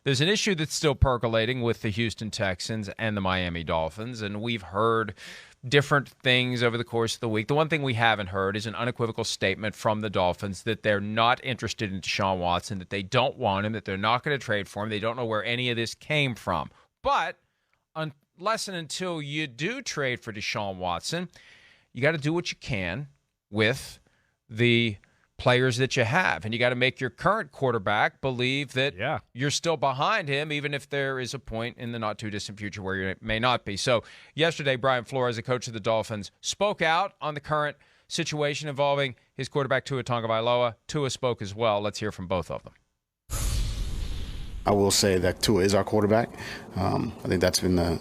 there's an issue that's still percolating with the Houston Texans and the Miami Dolphins, and we've heard different things over the course of the week. The one thing we haven't heard is an unequivocal statement from the Dolphins that they're not interested in Deshaun Watson, that they don't want him, that they're not going to trade for him. They don't know where any of this came from. But unless and until you do trade for Deshaun Watson, you got to do what you can with the players that you have. And you got to make your current quarterback believe that you're still behind him, even if there is a point in the not-too-distant future where you may not be. So yesterday, Brian Flores, the coach of the Dolphins, spoke out on the current situation involving his quarterback, Tua Tagovailoa. Tua spoke as well. Let's hear from both of them. I will say that Tua is our quarterback. I think that's been I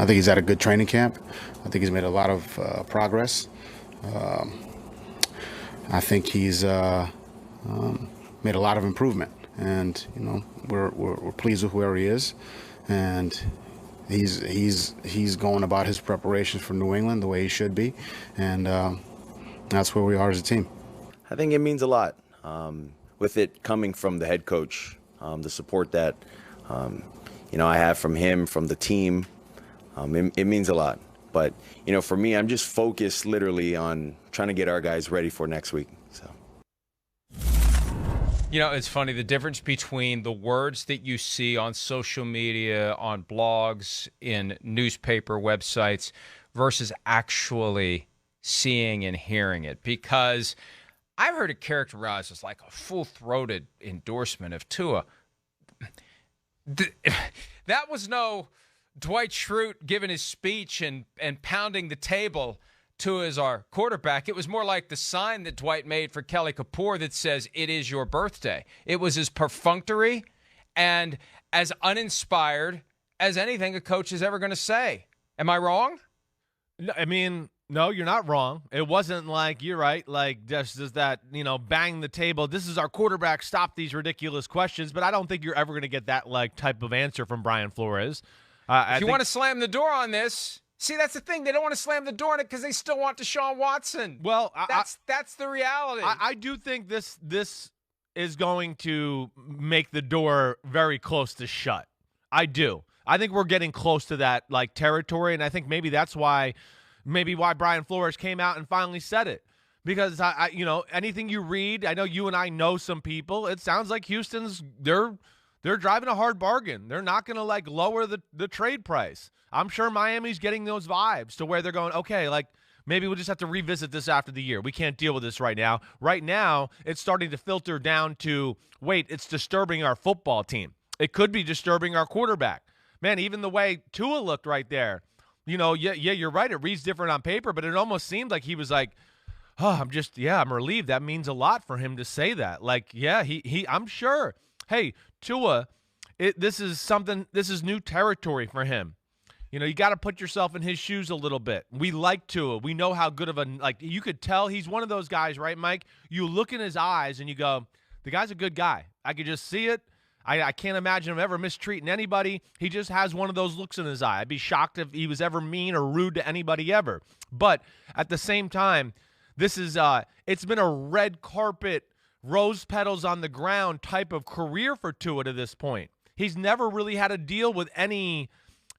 think he's had a good training camp. I think he's made a lot of progress. I think he's made a lot of improvement, and we're pleased with where he is, and he's going about his preparations for New England the way he should be, and that's where we are as a team. I think it means a lot. With it coming from the head coach, the support that I have from him, from the team, it means a lot. But, for me, I'm just focused literally on trying to get our guys ready for next week. So, it's funny, the difference between the words that you see on social media, on blogs, in newspaper websites, versus actually seeing and hearing it. Because I've heard it characterized as like a full-throated endorsement of Tua. That was no Dwight Schrute giving his speech and pounding the table. Tua is our quarterback. It was more like the sign that Dwight made for Kelly Kapoor that says, "It is your birthday." It was as perfunctory and as uninspired as anything a coach is ever going to say. Am I wrong? No, you're not wrong. It wasn't like, you're right, like just that, bang the table. This is our quarterback. Stop these ridiculous questions. But I don't think you're ever going to get that type of answer from Brian Flores. If you want to slam the door on this, see, that's the thing. They don't want to slam the door on it because they still want Deshaun Watson. Well, that's the reality. I do think this is going to make the door very close to shut. I do. I think we're getting close to that territory, and I think maybe that's why Brian Flores came out and finally said it. Because anything you read, I know you and I know some people. It sounds like Houston's they're driving a hard bargain. They're not going to lower the trade price. I'm sure Miami's getting those vibes to where they're going, okay, maybe we'll just have to revisit this after the year. We can't deal with this right now. Right now, it's starting to filter down to, wait, it's disturbing our football team. It could be disturbing our quarterback. Man, even the way Tua looked right there, you're right. It reads different on paper, but it almost seemed like he was like, oh, I'm relieved. That means a lot for him to say that. I'm sure. Hey, Tua, this is new territory for him. You got to put yourself in his shoes a little bit. We like Tua. We know how good of you could tell he's one of those guys, right, Mike? You look in his eyes and you go, the guy's a good guy. I could just see it. I can't imagine him ever mistreating anybody. He just has one of those looks in his eye. I'd be shocked if he was ever mean or rude to anybody ever. But at the same time, this is it's been a red carpet, rose petals on the ground type of career for Tua to this point. He's never really had to deal with any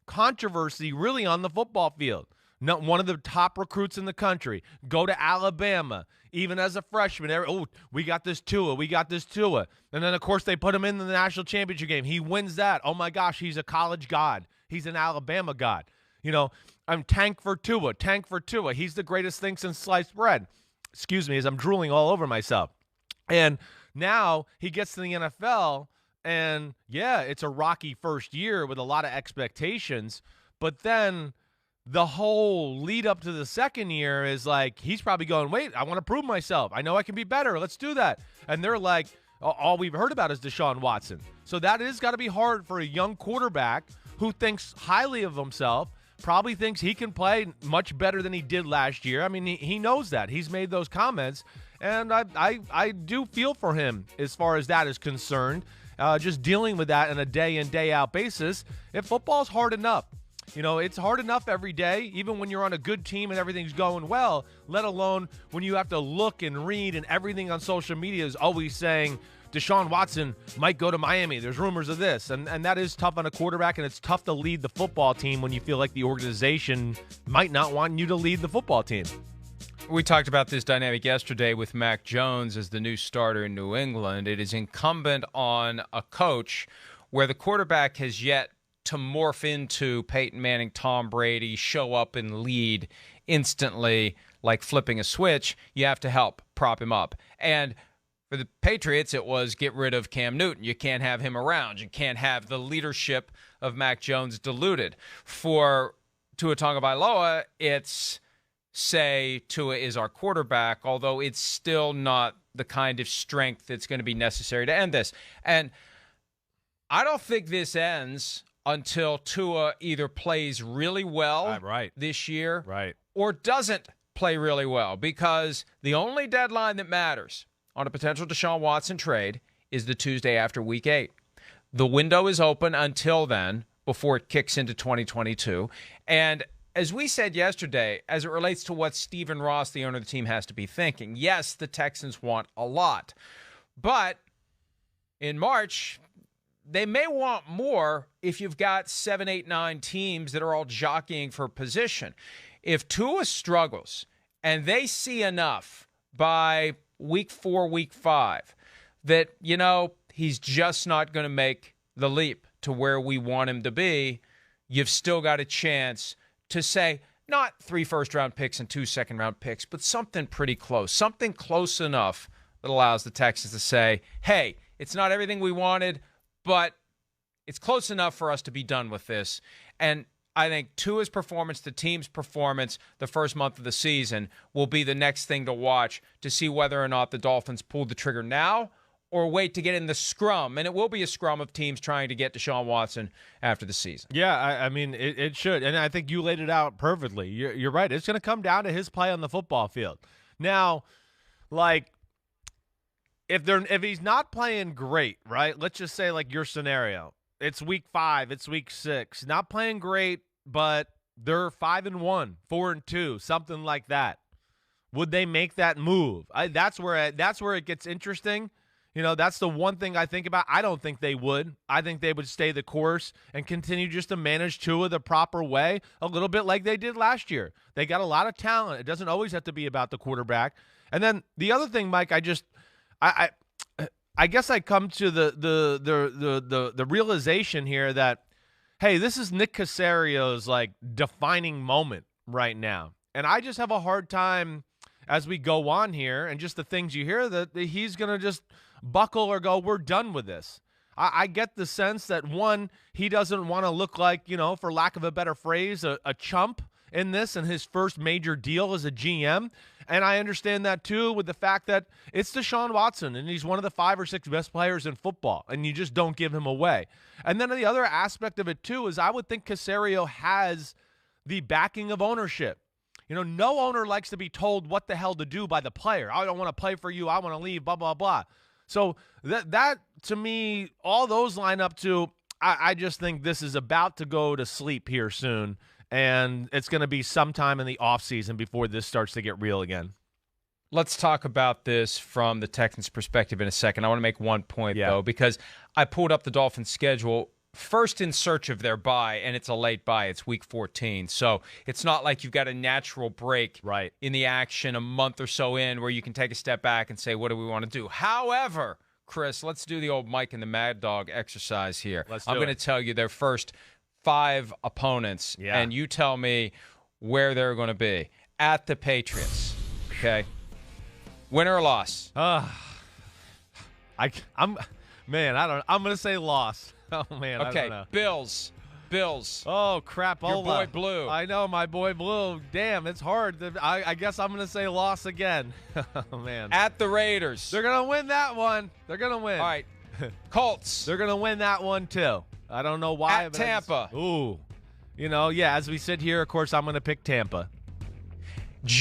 controversy really on the football field. Not one of the top recruits in the country. Go to Alabama, even as a freshman. We got this Tua. And then, of course, they put him in the national championship game. He wins that. Oh, my gosh, he's a college god. He's an Alabama god. I'm tank for Tua. He's the greatest thing since sliced bread. Excuse me, as I'm drooling all over myself. And now he gets to the NFL, and, it's a rocky first year with a lot of expectations. But then the whole lead up to the second year is he's probably going, wait, I want to prove myself. I know I can be better. Let's do that. And they're like, all we've heard about is Deshaun Watson. So that is got to be hard for a young quarterback who thinks highly of himself, probably thinks he can play much better than he did last year. I mean, he knows that. He's made those comments. And I do feel for him as far as that is concerned. Just dealing with that on a day in, day out basis. If football's hard enough, it's hard enough every day, even when you're on a good team and everything's going well, let alone when you have to look and read and everything on social media is always saying Deshaun Watson might go to Miami. There's rumors of this. And that is tough on a quarterback, and it's tough to lead the football team when you feel like the organization might not want you to lead the football team. We talked about this dynamic yesterday with Mac Jones as the new starter in New England. It is incumbent on a coach where the quarterback has yet to morph into Peyton Manning, Tom Brady, show up and lead instantly like flipping a switch. You have to help prop him up. And for the Patriots, it was get rid of Cam Newton. You can't have him around. You can't have the leadership of Mac Jones diluted. For Tua Tagovailoa, it's say Tua is our quarterback, although it's still not the kind of strength that's going to be necessary to end this. And I don't think this ends until Tua either plays really well this year or doesn't play really well, because the only deadline that matters on a potential Deshaun Watson trade is the Tuesday after Week 8. The window is open until then, before it kicks into 2022. And as we said yesterday, as it relates to what Stephen Ross, the owner of the team, has to be thinking, yes, the Texans want a lot. But in March, they may want more if you've got 7, 8, 9 teams that are all jockeying for position. If Tua struggles and they see enough by week 4, week 5, that, he's just not going to make the leap to where we want him to be, you've still got a chance to say, not 3 first-round picks and 2 second-round picks, but something pretty close, something close enough that allows the Texans to say, hey, it's not everything we wanted, but it's close enough for us to be done with this. And I think Tua's performance, the team's performance, the first month of the season will be the next thing to watch to see whether or not the Dolphins pull the trigger now or wait to get in the scrum. And it will be a scrum of teams trying to get Deshaun Watson after the season. Yeah, I mean, it should. And I think you laid it out perfectly. You're right. It's going to come down to his play on the football field. Now, if he's not playing great, right, let's just say like your scenario, it's week 5, it's week 6, not playing great, but they're 5-1, 4-2, something like that. Would they make that move? That's where it gets interesting. That's the one thing I think about. I don't think they would. I think they would stay the course and continue just to manage Tua the proper way, a little bit like they did last year. They got a lot of talent. It doesn't always have to be about the quarterback. And then the other thing, Mike, I guess I come to the realization here that, hey, this is Nick Caserio's defining moment right now. And I just have a hard time as we go on here and just the things you hear that he's going to just buckle or go, we're done with this. I get the sense that, one, he doesn't want to look like, for lack of a better phrase, a chump in this and his first major deal as a GM. And I understand that, too, with the fact that it's Deshaun Watson, and he's one of the 5 or 6 best players in football, and you just don't give him away. And then the other aspect of it, too, is I would think Caserio has the backing of ownership. No owner likes to be told what the hell to do by the player. I don't want to play for you. I want to leave, blah, blah, blah. So that to me, all those line up to, I just think this is about to go to sleep here soon. And it's going to be sometime in the offseason before this starts to get real again. Let's talk about this from the Texans' perspective in a second. I want to make one point, though, because I pulled up the Dolphins' schedule first in search of their bye, and it's a late bye. It's week 14. So it's not like you've got a natural break in the action a month or so in where you can take a step back and say, what do we want to do? However, Chris, let's do the old Mike and the Mad Dog exercise here. I'm going to tell you their first 5 opponents, and you tell me where they're going to be. At the Patriots, okay? Win or loss? I'm going to say loss. Oh, man, okay. I don't know. Bills. Oh, crap. Your boy Blue. I know, my boy Blue. Damn, it's hard. I guess I'm going to say loss again. Oh, man. At the Raiders. They're going to win that one. They're going to win. All right. Colts. They're going to win that one, too. I don't know why. At Tampa. As we sit here, of course, I'm going to pick Tampa.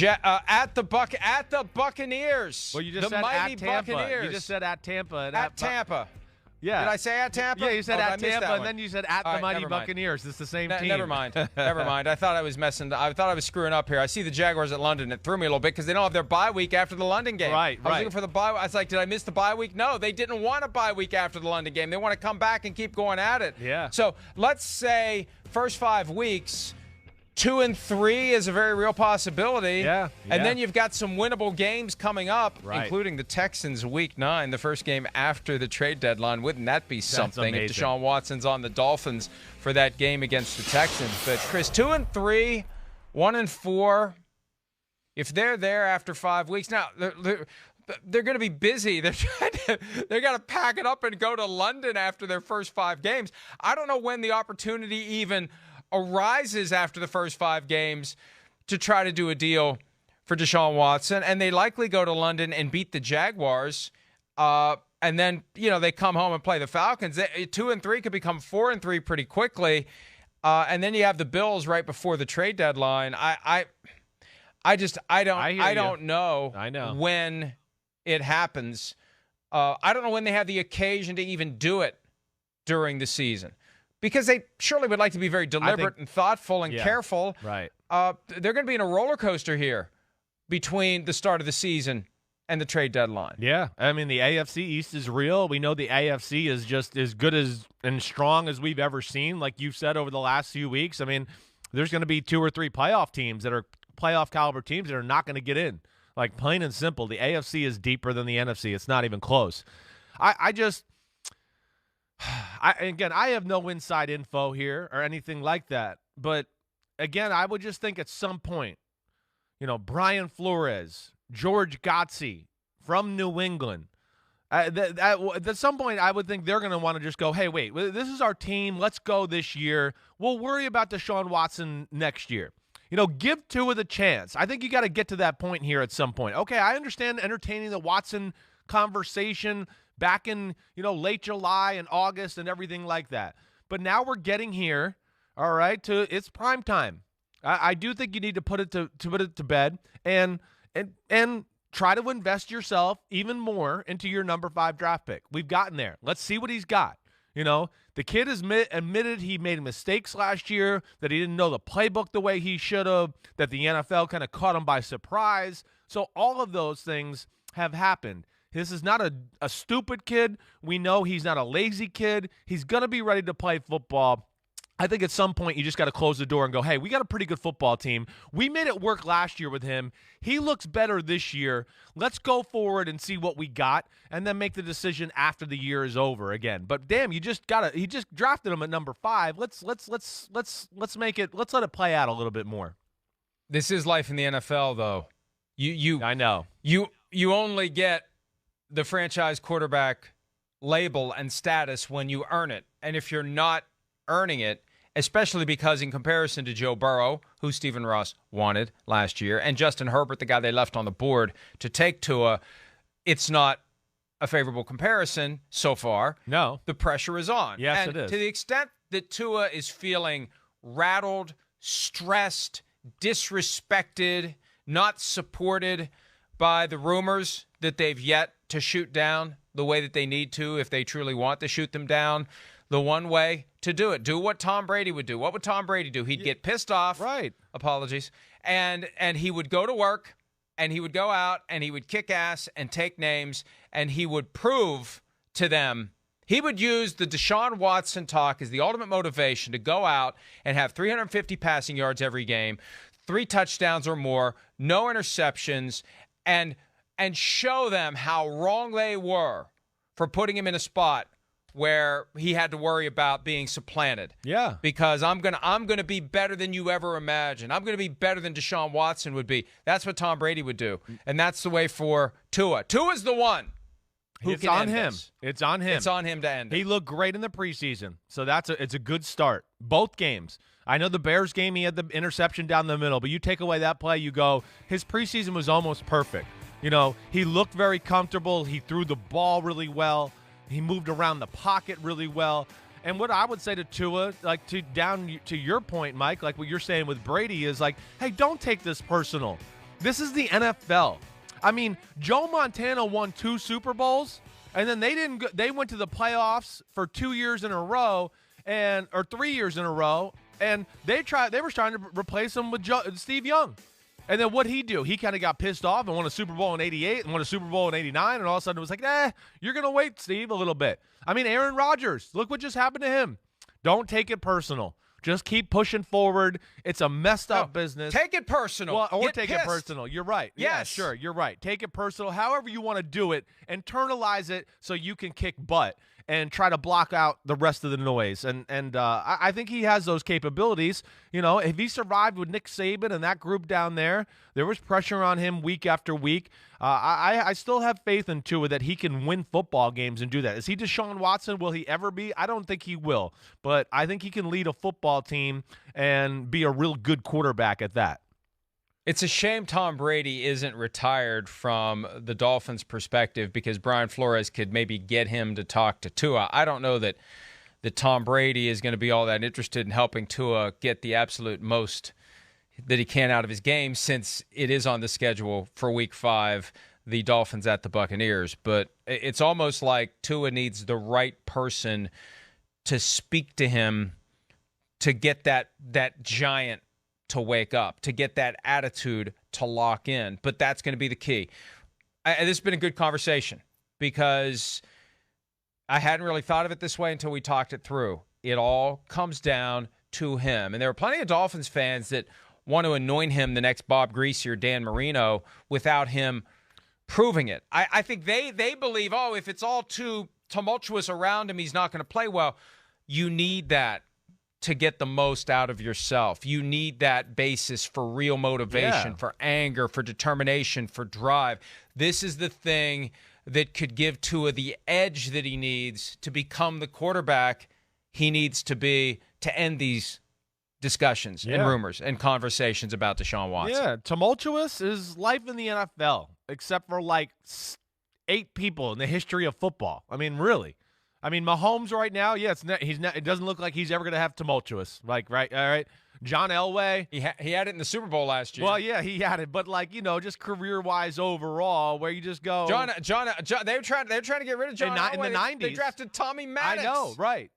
At the Buccaneers. Well, you just said mighty at Tampa. Buccaneers. You just said at Tampa. At Tampa. Yeah. Did I say at Tampa? Yeah, you said at Tampa, and then you said at the Mighty never mind. Buccaneers. It's the same team. Never mind. Never mind. I thought I was screwing up here. I see the Jaguars at London. It threw me a little bit because they don't have their bye week after the London game. Right. I was looking for the bye. I was like, did I miss the bye week? No, they didn't want a bye week after the London game. They want to come back and keep going at it. Yeah. So let's say first 5 weeks, 2-3 is a very real possibility. Yeah. And then you've got some winnable games coming up, Right. including the Texans Week 9, the first game after the trade deadline. Wouldn't that be something if amazing. Deshaun Watson's on the Dolphins for that game against the Texans? But Chris, 2-3, 1-4. If they're there after 5 weeks, now they're going to be busy. They're got to pack it up and go to London after their first 5 games. I don't know when the opportunity even arises after the first 5 games to try to do a deal for Deshaun Watson, and they likely go to London and beat the Jaguars, and then they come home and play the Falcons. 2-3 could become 4-3 pretty quickly, and then you have the Bills right before the trade deadline. I don't know when it happens. I don't know when they have the occasion to even do it during the season. Because they surely would like to be very deliberate and thoughtful and careful. Right. They're going to be in a roller coaster here between the start of the season and the trade deadline. Yeah. I mean, the AFC East is real. We know the AFC is just as good as and strong as we've ever seen, like you've said over the last few weeks. I mean, there's going to be 2 or 3 playoff teams that are playoff caliber teams that are not going to get in. Like, plain and simple, the AFC is deeper than the NFC. It's not even close. Again, I have no inside info here or anything like that. But, again, I would just think at some point, Brian Flores, George Gotze from New England, at some point I would think they're going to want to just go, hey, wait, this is our team. Let's go this year. We'll worry about Deshaun Watson next year. Give Tua the chance. I think you got to get to that point here at some point. Okay, I understand entertaining the Watson conversation back in, late July and August and everything like that. But now we're getting here, all right, to it's prime time. I do think you need to put it to bed and try to invest yourself even more into your number 5 draft pick. We've gotten there. Let's see what he's got. The kid has admitted he made mistakes last year, that he didn't know the playbook the way he should have, that the NFL kind of caught him by surprise. So all of those things have happened. This is not a stupid kid. We know he's not a lazy kid. He's going to be ready to play football. I think at some point you just got to close the door and go, hey, we got a pretty good football team. We made it work last year with him. He looks better this year. Let's go forward and see what we got and then make the decision after the year is over again. But damn, he just drafted him at number 5. Let's let it play out a little bit more. This is life in the NFL though. I know. You only get the franchise quarterback label and status when you earn it. And if you're not earning it, especially because in comparison to Joe Burrow, who Stephen Ross wanted last year, and Justin Herbert, the guy they left on the board to take Tua, it's not a favorable comparison so far. No. The pressure is on. Yes, and it is. To the extent that Tua is feeling rattled, stressed, disrespected, not supported by the rumors that they've yet to shoot down the way that they need to if they truly want to shoot them down, the one way to do it. Do what Tom Brady would do. What would Tom Brady do? He'd get pissed off. Right. Apologies. And he would go to work, and he would go out, and he would kick ass and take names, and he would prove to them. He would use the Deshaun Watson talk as the ultimate motivation to go out and have 350 passing yards every game, 3 touchdowns or more, no interceptions, and show them how wrong they were for putting him in a spot where he had to worry about being supplanted. Yeah. Because I'm gonna be better than you ever imagined. I'm gonna be better than Deshaun Watson would be. That's what Tom Brady would do. And that's the way for Tua. Tua's the one who It's can on end him. this. It's on him. It's on him to end it. He looked great in the preseason, so it's a good start. Both games. I know the Bears game, he had the interception down the middle, but you take away that play, you go, his preseason was almost perfect. He looked very comfortable. He threw the ball really well. He moved around the pocket really well. And what I would say to Tua, down to your point, Mike, like what you're saying with Brady is like, hey, don't take this personal. This is the NFL. I mean, Joe Montana won 2 Super Bowls. And then they didn't go, they went to the playoffs for 2 years in a row or 3 years in a row, and they were trying to replace him with Steve Young. And then what'd he do? He kind of got pissed off and won a Super Bowl in '88 and won a Super Bowl in '89, and all of a sudden it was like, you're going to wait, Steve, a little bit. I mean, Aaron Rodgers, look what just happened to him. Don't take it personal. Just keep pushing forward. It's a messed up business. Take it personal. Well, or Get take pissed. it personal. You're right. Yes. Yeah, sure. You're right. Take it personal. However you want to do it, internalize it so you can kick butt and try to block out the rest of the noise. And I think he has those capabilities. You know, if he survived with Nick Saban and that group down there, there was pressure on him week after week. I still have faith in Tua that he can win football games and do that. Is he Deshaun Watson? Will he ever be? I don't think he will. But I think he can lead a football team and be a real good quarterback at that. It's a shame Tom Brady isn't retired from the Dolphins' perspective, because Brian Flores could maybe get him to talk to Tua. I don't know that Tom Brady is going to be all that interested in helping Tua get the absolute most that he can out of his game, since it is on the schedule for Week 5, the Dolphins at the Buccaneers. But it's almost like Tua needs the right person to speak to him to get that giant to wake up, to get that attitude to lock in. But that's going to be the key. This has been a good conversation, because I hadn't really thought of it this way until we talked it through. It all comes down to him. And there are plenty of Dolphins fans that want to anoint him the next Bob Greasy or Dan Marino without him proving it. I think they believe, if it's all too tumultuous around him, he's not going to play well. You need that to get the most out of yourself. You need that basis for real motivation, for anger, for determination, for drive. This is the thing that could give Tua the edge that he needs to become the quarterback he needs to be to end these discussions and rumors and conversations about Deshaun Watson. Yeah, tumultuous is life in the NFL, except for like 8 people in the history of football. I mean, really. I mean, Mahomes right now, it doesn't look like he's ever going to have tumultuous. Like, right, all right. John Elway. He had it in the Super Bowl last year. Well, yeah, he had it. But, just career-wise overall, where you just go. John they were trying to get rid of John Elway. In the 90s. They drafted Tommy Maddox. I know,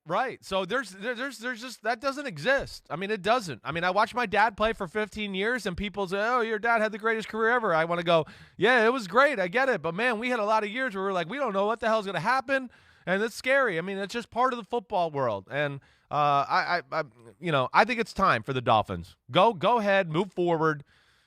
right. So there's just, that doesn't exist. I mean, it doesn't. I mean, I watched my dad play for 15 years, and people say, oh, your dad had the greatest career ever. I want to go, yeah, it was great. I get it. But, man, we had a lot of years where we were like, we don't know what the hell's going to happen. And it's scary. I mean, it's just part of the football world. And I think it's time for the Dolphins. Go ahead, move forward.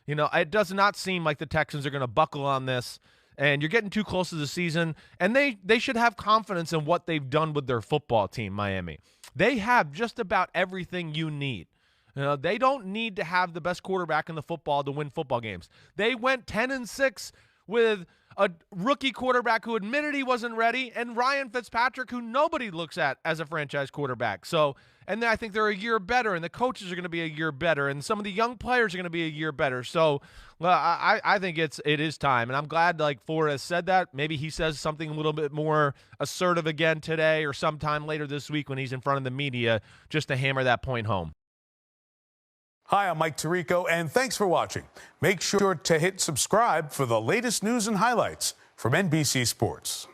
It does not seem like the Texans are going to buckle on this. And you're getting too close to the season. And they should have confidence in what they've done with their football team, Miami. They have just about everything you need. They don't need to have the best quarterback in the football to win football games. They went 10-6 with a rookie quarterback who admitted he wasn't ready, and Ryan Fitzpatrick, who nobody looks at as a franchise quarterback. So, and I think they're a year better, and the coaches are going to be a year better, and some of the young players are going to be a year better. So, I think it is time, and I'm glad Flores said that. Maybe he says something a little bit more assertive again today or sometime later this week when he's in front of the media, just to hammer that point home. Hi, I'm Mike Tirico, and thanks for watching. Make sure to hit subscribe for the latest news and highlights from NBC Sports.